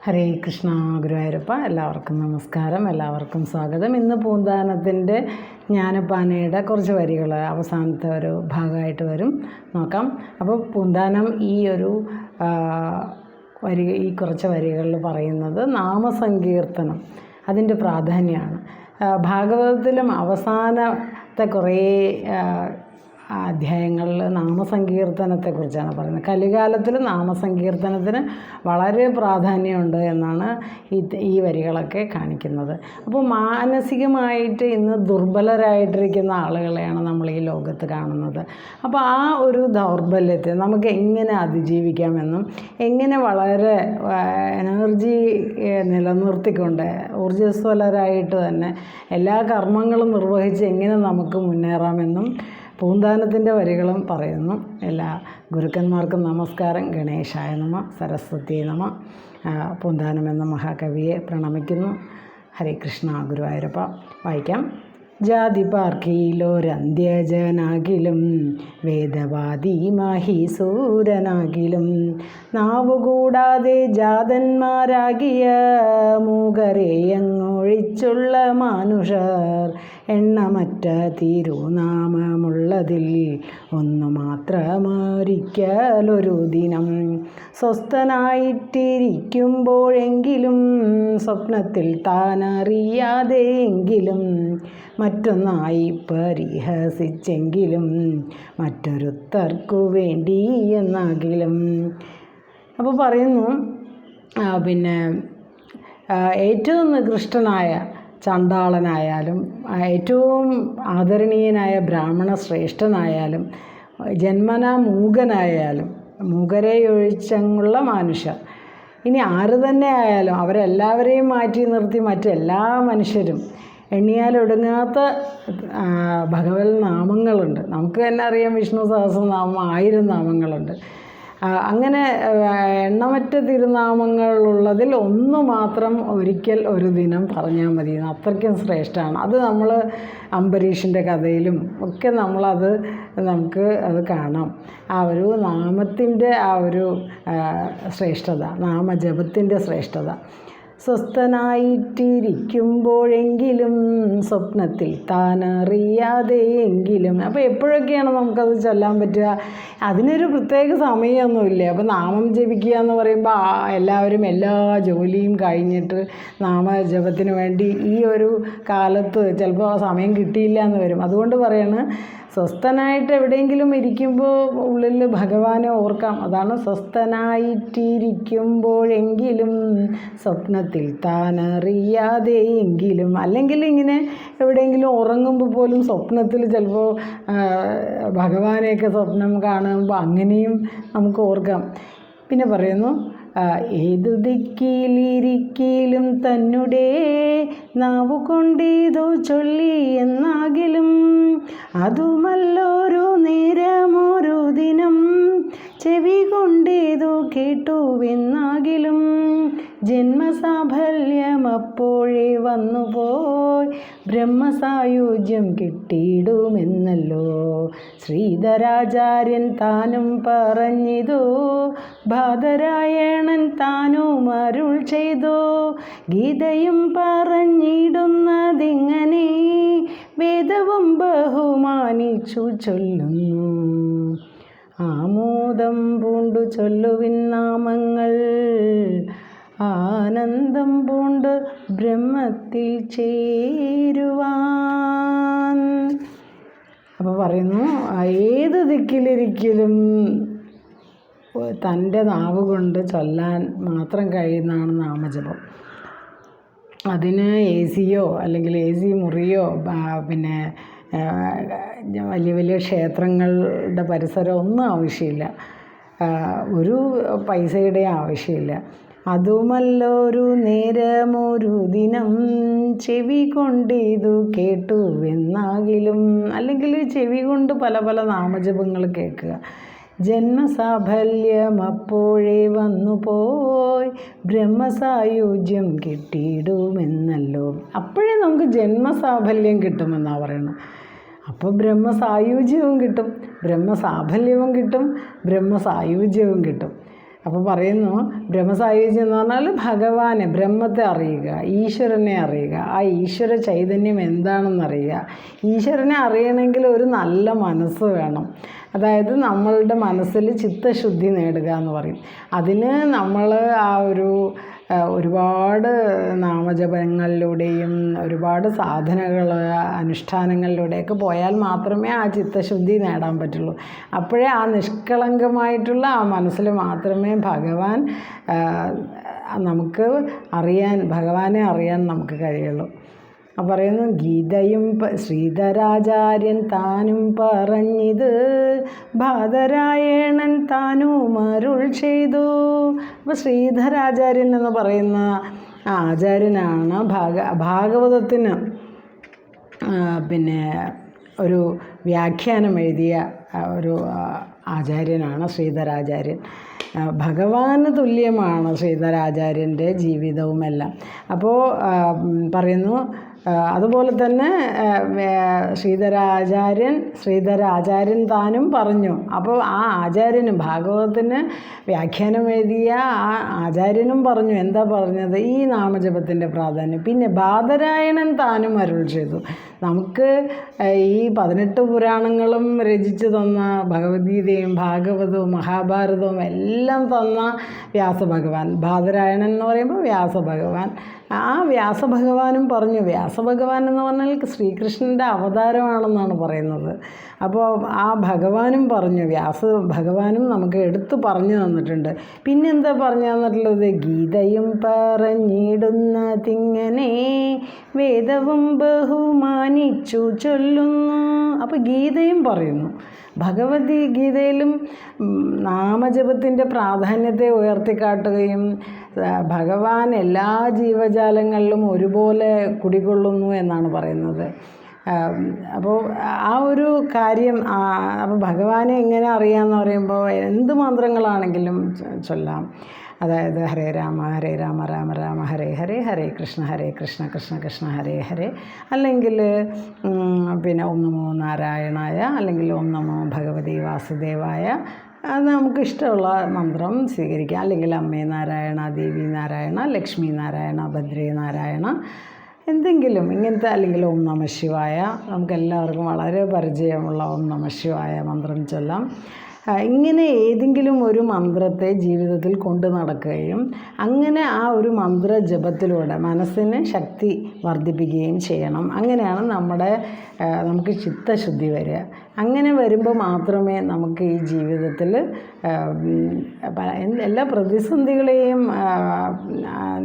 ഹരേ കൃഷ്ണ. ഗുരുവായൂരപ്പ. എല്ലാവർക്കും നമസ്കാരം, എല്ലാവർക്കും സ്വാഗതം. ഇന്ന് പൂന്താനത്തിൻ്റെ ജ്ഞാനപ്പാനയുടെ കുറച്ച് വരികൾ അവസാനത്തെ ഒരു ഭാഗമായിട്ട് വരും, നോക്കാം. അപ്പോൾ പൂന്താനം ഈ കുറച്ച് വരികളിൽ പറയുന്നത് നാമസങ്കീർത്തനം, അതിൻ്റെ പ്രാധാന്യമാണ്. ഭാഗവതത്തിലും അവസാനത്തെ കുറേ അധ്യായങ്ങളിൽ നാമസങ്കീർത്തനത്തെക്കുറിച്ചാണ് പറയുന്നത്. കലികാലത്തിൽ നാമസങ്കീർത്തനത്തിന് വളരെ പ്രാധാന്യമുണ്ട് എന്നാണ് ഈ വരികളൊക്കെ കാണിക്കുന്നത്. അപ്പോൾ മാനസികമായിട്ട് ഇന്ന് ദുർബലരായിട്ടിരിക്കുന്ന ആളുകളെയാണ് നമ്മൾ ഈ ലോകത്ത് കാണുന്നത്. അപ്പോൾ ആ ഒരു ദൗർബല്യത്തെ നമുക്ക് എങ്ങനെ അതിജീവിക്കാമെന്നും എങ്ങനെ വളരെ എനർജി നിലനിർത്തിക്കൊണ്ട് ഊർജ്ജസ്വലരായിട്ട് തന്നെ എല്ലാ കർമ്മങ്ങളും നിർവഹിച്ച് എങ്ങനെ നമുക്ക് മുന്നേറാമെന്നും പൂന്താനത്തിൻ്റെ വരികളും പറയുന്നു. എല്ലാ ഗുരുക്കന്മാർക്കും നമസ്കാരം. ഗണേശായ നമ, സരസ്വതി നമ. പൂന്താനം എന്ന മഹാകവിയെ പ്രണമിക്കുന്നു. ഹരേ കൃഷ്ണ. ഗുരുവായൂരപ്പ. വായിക്കാം. ജാതി പാർക്കിയിലൊരന്ത്യജനാകിലും വേദവാദി മഹീസൂരനാകിലും നാവുകൂടാതെ ജാതന്മാരാകിയ മൂകരെയങ്ങൊഴിച്ചുള്ള മാനുഷർ എണ്ണമറ്റ തിരുനാമമുള്ളതിൽ ഒന്നു മാത്രമൊരിക്കലൊരു ദിനം സ്വസ്ഥനായിട്ടിരിക്കുമ്പോഴെങ്കിലും സ്വപ്നത്തിൽ താനറിയാതെയെങ്കിലും മറ്റൊന്നായി പരിഹസിച്ചെങ്കിലും മറ്റൊരുത്തർക്കു വേണ്ടി എന്നാകിലും. അപ്പോൾ പറയുന്നു, ഏറ്റവും നികൃഷ്ടനായ ചണ്ടാളനായാലും ഏറ്റവും ആദരണീയനായ ബ്രാഹ്മണ ശ്രേഷ്ഠനായാലും ജന്മനാ മൂകനായാലും മൂകരെ ഒഴിച്ചുള്ള മനുഷ്യർ, ഇനി ആര് തന്നെ ആയാലും അവരെല്ലാവരെയും മാറ്റി നിർത്തി മറ്റെല്ലാ മനുഷ്യരും എണ്ണിയാലൊടുങ്ങാത്ത ഭഗവത് നാമങ്ങളുണ്ട്. നമുക്ക് തന്നെ അറിയാം, വിഷ്ണു സഹസ്രനാമം 1000 നാമങ്ങളുണ്ട്. അങ്ങനെ എണ്ണമറ്റ തിരുനാമങ്ങളുള്ളതിൽ ഒന്ന് മാത്രം ഒരിക്കൽ ഒരു ദിനം പറഞ്ഞാൽ മതി. അത്രയ്ക്കും ശ്രേഷ്ഠമാണ് അത്. നമ്മൾ അംബരീഷിൻ്റെ കഥയിലും ഒക്കെ നമുക്ക് അത് കാണാം. ആ ഒരു നാമത്തിൻ്റെ ആ ഒരു ശ്രേഷ്ഠത, നാമജപത്തിൻ്റെ ശ്രേഷ്ഠത. സ്വസ്ഥനായിട്ടിരിക്കുമ്പോഴെങ്കിലും സ്വപ്നത്തിൽ താനറിയാതെയെങ്കിലും. അപ്പോൾ എപ്പോഴൊക്കെയാണ് നമുക്കത് ചൊല്ലാൻ പറ്റുക? അതിനൊരു പ്രത്യേക സമയമൊന്നുമില്ല. അപ്പോൾ നാമം ജപിക്കുക എന്ന് പറയുമ്പോൾ എല്ലാവരും എല്ലാ ജോലിയും കഴിഞ്ഞിട്ട് നാമജപത്തിന് വേണ്ടി ഈ ഒരു കാലത്ത് ചിലപ്പോൾ സമയം കിട്ടിയില്ല എന്ന് വരും. അതുകൊണ്ട് പറയാണ്, സ്വസ്ഥനായിട്ട് എവിടെയെങ്കിലും ഇരിക്കുമ്പോൾ ഉള്ളിൽ ഭഗവാനെ ഓർക്കാം. അതാണ് സ്വസ്ഥനായിട്ടിരിക്കുമ്പോഴെങ്കിലും സ്വപ്നത്തിൽ താനറിയാതെയെങ്കിലും. അല്ലെങ്കിൽ ഇങ്ങനെ എവിടെയെങ്കിലും ഉറങ്ങുമ്പോൾ പോലും സ്വപ്നത്തിൽ ചിലപ്പോൾ ഭഗവാനെയൊക്കെ സ്വപ്നം കാണുമ്പോൾ അങ്ങനെയും നമുക്ക് ഓർക്കാം. പിന്നെ പറയുന്നു, ഏതു ദിക്കിലിരിക്കലും തന്നെ നാവുകൊണ്ടേതോ ചൊല്ലി എന്നാകിലും അതുമല്ലൊരു നേരമൊരു ദിനം ചെവി കൊണ്ടേതോ കേട്ടുവെന്നാകിലും ജന്മസാഫല്യം അപ്പോഴേ വന്നുപോയി ബ്രഹ്മസായുജ്യം കിട്ടിയിടുമെന്നല്ലോ ശ്രീധരാചാര്യൻ താനും പറഞ്ഞിതോ ബാദരായണൻ താനും അരുൾ ചെയ്തോ ഗീതയും പറഞ്ഞിടുന്നതിങ്ങനെ വേദവും ബഹുമാനിച്ചു ചൊല്ലുന്നു ആമോദം പൂണ്ടു ചൊല്ലുവിൻ നാമങ്ങൾ ആനന്ദം പൂണ്ട് ബ്രഹ്മത്തിൽ ചേരുവാൻ. അപ്പോൾ പറയുന്നു, ഏത് ദിക്കിലിരിക്കലും തൻ്റെ നാവ് കൊണ്ട് ചൊല്ലാൻ മാത്രം കഴിയുന്നതാണ് നാമജപം. അതിന് AC-യോ അല്ലെങ്കിൽ AC മുറിയോ പിന്നെ വലിയ വലിയ ക്ഷേത്രങ്ങളുടെ പരിസരം ഒന്നും ആവശ്യമില്ല. ഒരു പൈസയുടെ ആവശ്യമില്ല. അതുമല്ലൊരു നേരമൊരു ദിനം ചെവി കൊണ്ടിതു കേട്ടുവെന്നാകിലും. അല്ലെങ്കിൽ ചെവി കൊണ്ട് പല പല നാമജപങ്ങൾ കേൾക്കുക. ജന്മസാഫല്യം അപ്പോഴേ വന്നുപോയി ബ്രഹ്മസായുജ്യം കിട്ടിയിടുമെന്നല്ലോ. അപ്പോഴേ നമുക്ക് ജന്മസാഫല്യം കിട്ടുമെന്നാണ് പറയുന്നത്. അപ്പോൾ ബ്രഹ്മസായുജ്യവും കിട്ടും, ബ്രഹ്മസാഫല്യവും കിട്ടും, ബ്രഹ്മസായുജ്യവും കിട്ടും. അപ്പോൾ പറയുന്നു ബ്രഹ്മസായുജ്യം എന്ന് പറഞ്ഞാൽ ഭഗവാനെ, ബ്രഹ്മത്തെ അറിയുക, ഈശ്വരനെ അറിയുക, ആ ഈശ്വര ചൈതന്യം എന്താണെന്നറിയുക. ഈശ്വരനെ അറിയണമെങ്കിൽ ഒരു നല്ല മനസ്സ് വേണം. അതായത് നമ്മളുടെ മനസ്സിൽ ചിത്തശുദ്ധി നേടുക എന്ന് പറയും. അതിന് നമ്മൾ ആ ഒരുപാട് നാമജപങ്ങളിലൂടെയും ഒരുപാട് സാധനകൾ അനുഷ്ഠാനങ്ങളിലൂടെയൊക്കെ പോയാൽ മാത്രമേ ആ ചിത്തശുദ്ധി നേടാൻ പറ്റുള്ളൂ. അപ്പോഴേ ആ നിഷ്കളങ്കമായിട്ടുള്ള ആ മനസ്സിൽ മാത്രമേ ഭഗവാനെ അറിയാൻ നമുക്ക് കഴിയുള്ളൂ. പറയുന്നു ഗീതയും ശ്രീധരാചാര്യൻ താനും പറഞ്ഞത് ബാദരായണൻ താനും അരുൾ ചെയ്തു. അപ്പോൾ ശ്രീധരാചാര്യൻ എന്ന് പറയുന്ന ആചാര്യനാണ് ഭാഗവതത്തിന് പിന്നെ ഒരു വ്യാഖ്യാനം എഴുതിയ ഒരു ആചാര്യനാണ് ശ്രീധരാചാര്യൻ. ഭഗവാന് തുല്യമാണ് ശ്രീധരാചാര്യൻ്റെ ജീവിതവുമെല്ലാം. അപ്പോൾ പറയുന്നു അതുപോലെ തന്നെ ശ്രീധരാചാര്യൻ താനും പറഞ്ഞു. അപ്പോൾ ആ ആചാര്യനും ഭാഗവതത്തിന് വ്യാഖ്യാനം എഴുതിയ ആ ആചാര്യനും പറഞ്ഞു. എന്താ പറഞ്ഞത്? ഈ നാമജപത്തിൻ്റെ പ്രാധാന്യം. പിന്നെ ബാദരായണൻ താനും അരുൾ ചെയ്തു. നമുക്ക് ഈ 18 പുരാണങ്ങളും രചിച്ചു തന്ന ഭഗവത്ഗീതയും ഭാഗവതവും മഹാഭാരതവും എല്ലാം തന്ന വ്യാസഭഗവാൻ, ബാദരായണൻ എന്ന് പറയുമ്പോൾ വ്യാസഭഗവാൻ, ആ വ്യാസഭഗവാനും പറഞ്ഞു. വ്യാസഭഗവാൻ എന്ന് പറഞ്ഞാൽ ശ്രീകൃഷ്ണൻ്റെ അവതാരമാണെന്നാണ് പറയുന്നത്. അപ്പോൾ ആ ഭഗവാനും പറഞ്ഞു, വ്യാസഭഗവാനും നമുക്ക് എടുത്തു പറഞ്ഞു തന്നിട്ടുണ്ട്. പിന്നെന്താ പറഞ്ഞു തന്നിട്ടുള്ളത്? ഗീതയും പറഞ്ഞിടുന്നതിങ്ങനെ വേദവും ബഹുമാനിച്ചു ചൊല്ലുന്നു. അപ്പോൾ ഗീതയും പറയുന്നു. ഭഗവത്ഗീതയിലും നാമജപത്തിൻ്റെ പ്രാധാന്യത്തെ ഉയർത്തിക്കാട്ടുകയും ഭഗവാൻ എല്ലാ ജീവജാലങ്ങളിലും ഒരുപോലെ കുടികൊള്ളുന്നു എന്നാണ് പറയുന്നത്. അപ്പോൾ ആ ഒരു കാര്യം, അപ്പോൾ ഭഗവാനെ എങ്ങനെ അറിയാമെന്ന് പറയുമ്പോൾ എന്ത് മന്ത്രങ്ങളാണെങ്കിലും ചൊല്ലാം. അതായത് ഹരേ രാമ രാമ രാമ ഹരേ ഹരേ, ഹരേ കൃഷ്ണ കൃഷ്ണ കൃഷ്ണ ഹരേ ഹരേ, അല്ലെങ്കിൽ പിന്നെ ഓം നമോ നാരായണായ, അല്ലെങ്കിൽ ഓം നമോ ഭഗവതി വാസുദേവായ, അത് നമുക്കിഷ്ടമുള്ള മന്ത്രം സ്വീകരിക്കാം. അല്ലെങ്കിൽ അമ്മേ നാരായണ, ദേവി നാരായണ, ലക്ഷ്മി നാരായണ, ഭദ്രേ നാരായണ, എന്തെങ്കിലും ഇങ്ങനത്തെ, അല്ലെങ്കിൽ ഓം നമ ശിവായ, നമുക്കെല്ലാവർക്കും വളരെ പരിചയമുള്ള ഓം നമ ശിവായ മന്ത്രം ചൊല്ലാം. ഇങ്ങനെ ഏതെങ്കിലും ഒരു മന്ത്രത്തെ ജീവിതത്തിൽ കൊണ്ടു നടക്കുകയും അങ്ങനെ ആ ഒരു മന്ത്രജപത്തിലൂടെ മനസ്സിന് ശക്തി വർദ്ധിപ്പിക്കുകയും ചെയ്യണം. അങ്ങനെയാണ് നമുക്ക് ചിത്തശുദ്ധി വരിക. അങ്ങനെ വരുമ്പോൾ മാത്രമേ നമുക്ക് ഈ ജീവിതത്തിൽ എല്ലാ പ്രതിസന്ധികളെയും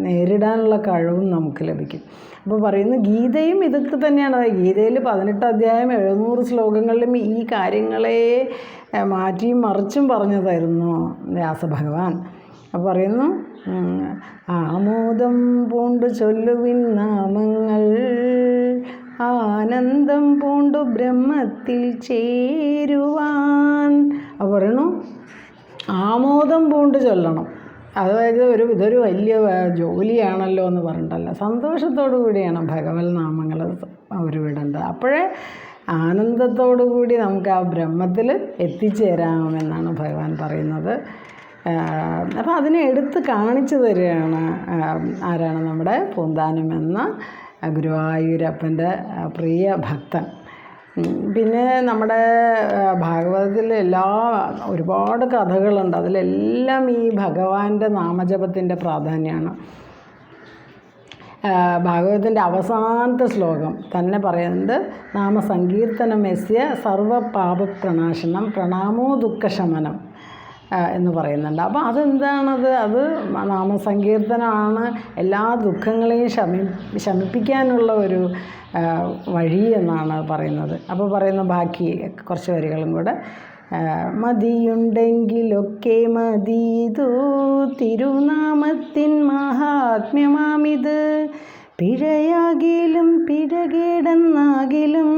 നേരിടാനുള്ള കഴിവും നമുക്ക് ലഭിക്കും. അപ്പോൾ പറയുന്നു ഗീതയും ഇതൊക്കെ തന്നെയാണ്. ഗീതയിൽ 18 അധ്യായം 700 ശ്ലോകങ്ങളിലും ഈ കാര്യങ്ങളെ മാറ്റിയും മറിച്ചും പറഞ്ഞതായിരുന്നു വ്യാസഭഗവാൻ. അപ്പോൾ പറയുന്നു ആമോദം പൂണ്ടു ചൊല്ലുവിൻ നാമങ്ങൾ, ആനന്ദം പൂണ്ടു ബ്രഹ്മത്തിൽ ചേരുവാൻ. അപ്പോൾ പറയുന്നു ആമോദം പൂണ്ട് ചൊല്ലണം. അതായത് ഇതൊരു വലിയ ജോലിയാണല്ലോ എന്ന് പറഞ്ഞിട്ടല്ല, സന്തോഷത്തോടു കൂടിയാണ് ഭഗവത് നാമങ്ങൾ ഉരുവിടേണ്ടത്. അപ്പോഴേ ആനന്ദത്തോടു കൂടി നമുക്ക് ആ ബ്രഹ്മത്തിൽ എത്തിച്ചേരാമെന്നാണ് ഭഗവാൻ പറയുന്നത്. അപ്പോൾ അതിനെ എടുത്ത് കാണിച്ചു തരികയാണ് ആരാണ്? നമ്മുടെ പൂന്താനം എന്ന ഗുരുവായൂരപ്പൻ്റെ പ്രിയ ഭക്തൻ. പിന്നെ നമ്മുടെ ഭാഗവതത്തിൽ ഒരുപാട് കഥകളുണ്ട്. അതിലെല്ലാം ഈ ഭഗവാന്റെ നാമജപത്തിൻ്റെ പ്രാധാന്യമാണ്. ഭാഗവതത്തിൻ്റെ അവസാനത്തെ ശ്ലോകം തന്നെ പറയുന്നത് നാമസങ്കീർത്തനം യസ്യ സർവപാപപ്രണാശനം പ്രണാമോ ദുഃഖശമനം എന്ന് പറയുന്നുണ്ട്. അപ്പോൾ അതെന്താണത്? അത് നാമസങ്കീർത്തനമാണ് എല്ലാ ദുഃഖങ്ങളെയും ശമിപ്പിക്കാനുള്ള ഒരു വഴി എന്നാണ് പറയുന്നത്. അപ്പോൾ പറയുന്ന ബാക്കി കുറച്ച് വരികളും കൂടെ. മതിയുണ്ടെങ്കിലൊക്കെ മതിതു തിരുനാമത്തിൻ മഹാത്മ്യമാമിത്, പിഴയാകിലും പിഴകേടെന്നാകിലും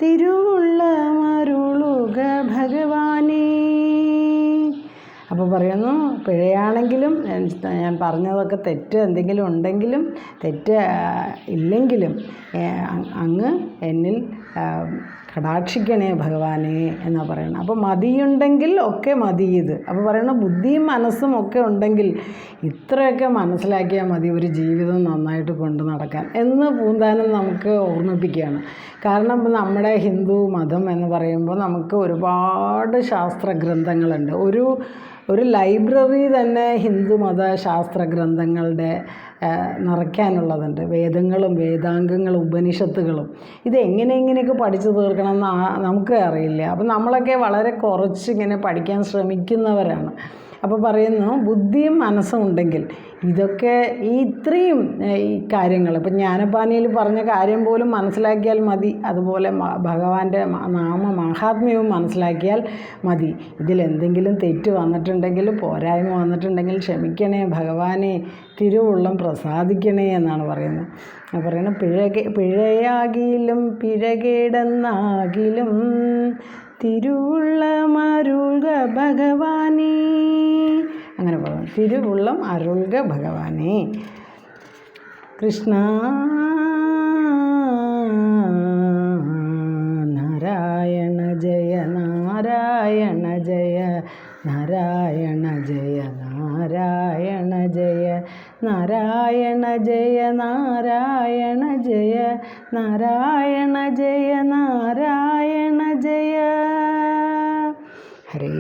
തിരുവുള്ള മരുളുക ഭഗവാനേ. അപ്പോൾ പറയുന്നു പിഴയാണെങ്കിലും ഞാൻ പറഞ്ഞതൊക്കെ തെറ്റ് എന്തെങ്കിലും ഉണ്ടെങ്കിലും തെറ്റ് ഇല്ലെങ്കിലും അങ്ങ് എന്നിൽ കടാക്ഷിക്കണേ ഭഗവാനെ എന്നാണ് പറയുന്നത്. അപ്പോൾ മതിയുണ്ടെങ്കിൽ ഒക്കെ മതി ഇത്. അപ്പോൾ പറയുന്നത് ബുദ്ധിയും മനസ്സും ഒക്കെ ഉണ്ടെങ്കിൽ ഇത്രയൊക്കെ മനസ്സിലാക്കിയാൽ മതി ഒരു ജീവിതം നന്നായിട്ട് കൊണ്ട് നടക്കാൻ എന്ന് പൂന്താനം നമുക്ക് ഓർമ്മിപ്പിക്കുകയാണ്. കാരണം നമ്മുടെ ഹിന്ദു മതം എന്ന് പറയുമ്പോൾ നമുക്ക് ഒരുപാട് ശാസ്ത്ര ഗ്രന്ഥങ്ങളുണ്ട്. ഒരു ലൈബ്രറി തന്നെ ഹിന്ദുമത ശാസ്ത്ര ഗ്രന്ഥങ്ങളുടെ നിറയ്ക്കാനുള്ളതുണ്ട്. വേദങ്ങളും വേദാംഗങ്ങളും ഉപനിഷത്തുകളും ഇതെങ്ങനെയൊക്കെ പഠിച്ചു തീർക്കണം എന്ന് നമുക്ക് അറിയില്ല. അപ്പം നമ്മളൊക്കെ വളരെ കുറച്ചിങ്ങനെ പഠിക്കാൻ ശ്രമിക്കുന്നവരാണ്. അപ്പോൾ പറയുന്നു ബുദ്ധിയും മനസ്സും ഉണ്ടെങ്കിൽ ഇതൊക്കെ ഇത്രയും ഈ കാര്യങ്ങൾ ഇപ്പം ജ്ഞാനപാനിയിൽ പറഞ്ഞ കാര്യം പോലും മനസ്സിലാക്കിയാൽ മതി. അതുപോലെ ഭഗവാന്റെ നാമമാഹാത്മ്യവും മനസ്സിലാക്കിയാൽ മതി. ഇതിലെന്തെങ്കിലും തെറ്റ് വന്നിട്ടുണ്ടെങ്കിൽ, പോരായ്മ വന്നിട്ടുണ്ടെങ്കിൽ ക്ഷമിക്കണേ ഭഗവാനെ, തിരുവുള്ളം പ്രസാദിക്കണേ എന്നാണ് പറയുന്നത്. പറയുന്നത് പിഴയാകിലും പിഴകേടെന്നാകിലും തിരുവുള്ളം അരുൾക ഭഗവാനേ. അങ്ങനെ പറയും, തിരുവുള്ളം അരുൾക ഭഗവാനേ. കൃഷ്ണ നാരായണ ജയ നാരായണ ജയ നാരായണ ജയ നാരായണ ജയ നാരായണ ജയ നാരായണ ജയ നാരായണ ജയ നാരായണ ജയ. ഹരേ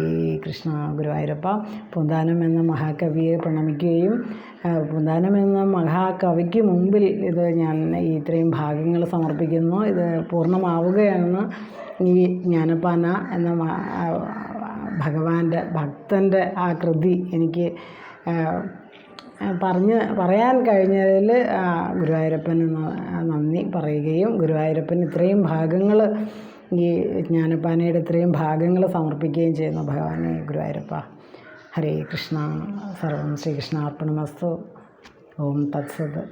കൃഷ്ണ. ഗുരുവായൂരപ്പ, പൂന്താനം എന്ന മഹാകവിയെ പ്രണമിക്കുകയും പൂന്താനം എന്ന മഹാകവിക്ക് മുമ്പിൽ ഇത് ഞാൻ ഇത്രയും ഭാഗങ്ങൾ സമർപ്പിക്കുന്നു. ഇത് പൂർണ്ണമാവുകയാണ് ഈ ജ്ഞാനപ്പാന എന്ന ഭഗവാന്റെ ഭക്തൻ്റെ ആ കൃതി എനിക്ക് പറയാൻ കഴിഞ്ഞതിൽ ഗുരുവായൂരപ്പന് നന്ദി പറയുകയും ഗുരുവായൂരപ്പൻ ഇത്രയും ഭാഗങ്ങൾ ഈ ജ്ഞാനപ്പാനയുടെ ഇത്രയും ഭാഗങ്ങൾ സമർപ്പിക്കുകയും ചെയ്യുന്നു. ഭഗവാനെ ഗുരുവായൂരപ്പ. ഹരേ കൃഷ്ണ. സർവം ശ്രീകൃഷ്ണാർപ്പണമസ്തു. ഓം തത്സത്.